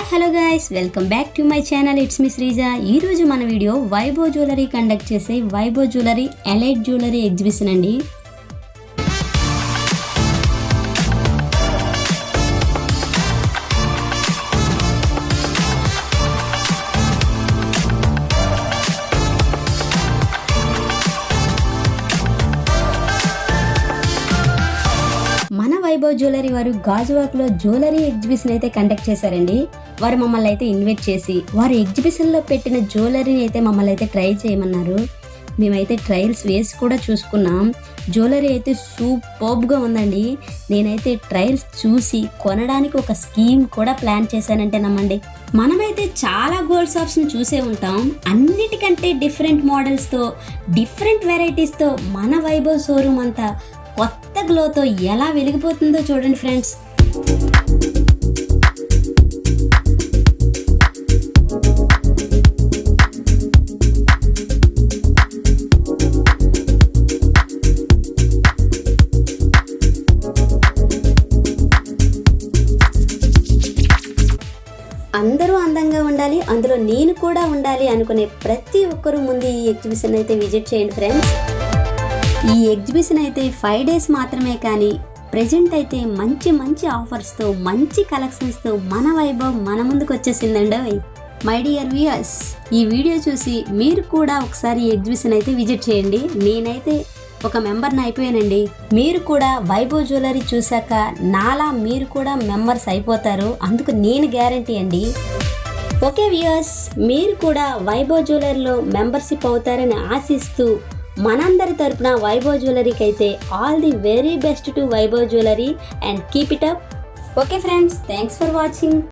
Hello guys, welcome back to my channel. It's me Sreeja. ఈ రోజు మన వీడియో వైభవ్ జ్యువెలరీ కండక్ట్ చేసే Vaibhav jewellery elite jewellery exhibition అండి. మన వైభవ్ జ్యువెలరీ వారు గాజువాక్లో జ్యువెలరీ ఎగ్జిబిషన్ అయితే కండక్ట్ చేశారండి. వారు మమ్మల్ని అయితే ఇన్వైట్ చేసి వారు ఎగ్జిబిషన్లో పెట్టిన జ్యువెలరీని అయితే మమ్మల్ని అయితే ట్రై చేయమన్నారు. మేమైతే ట్రయల్స్ వేసి కూడా చూసుకున్నాం. జ్యువెలరీ అయితే సూపర్బ్గా ఉందండి. నేనైతే ట్రయల్స్ చూసి కొనడానికి ఒక స్కీమ్ కూడా ప్లాన్ చేశానంటే నమ్మండి. మనమైతే చాలా గోల్డ్ షాప్స్ని చూసే ఉంటాం. అన్నిటికంటే డిఫరెంట్ మోడల్స్తో, డిఫరెంట్ వెరైటీస్తో మన వైభవ్ షోరూమ్ అంతా కొత్త గ్లోతో ఎలా వెలిగిపోతుందో చూడండి ఫ్రెండ్స్. అందరూ అందంగా ఉండాలి, అందులో నేను కూడా ఉండాలి అనుకునే ప్రతి ఒక్కరూ ముందు ఈ ఎగ్జిబిషన్ అయితే విజిట్ చేయండి ఫ్రెండ్స్. ఈ ఎగ్జిబిషన్ అయితే 5 days మాత్రమే, కానీ ప్రెజెంట్ అయితే మంచి మంచి ఆఫర్స్తో, మంచి కలెక్షన్స్తో మన వైభవ్ మన ముందుకు వచ్చేసిందండి. మై డియర్ వ్యూయర్స్, ఈ వీడియో చూసి మీరు కూడా ఒకసారి ఈ ఎగ్జిబిషన్ అయితే విజిట్ చేయండి. నేనైతే ఒక మెంబర్ని అయిపోయానండి. మీరు కూడా వైభవ్ జ్యువెలరీ చూశాక నాలా మీరు కూడా మెంబర్స్ అయిపోతారు, అందుకు నేను గ్యారంటీ అండి. ఓకే వ్యూయర్స్, మీరు కూడా వైభవ్ జ్యువెలరీలో మెంబర్షిప్ అవుతారని ఆశిస్తూ మనందరి తరపున వైభవ్ జ్యువెలరీకి అయితే all the very best to Vaibhav jewellery and keep it up. Okay friends, thanks for watching.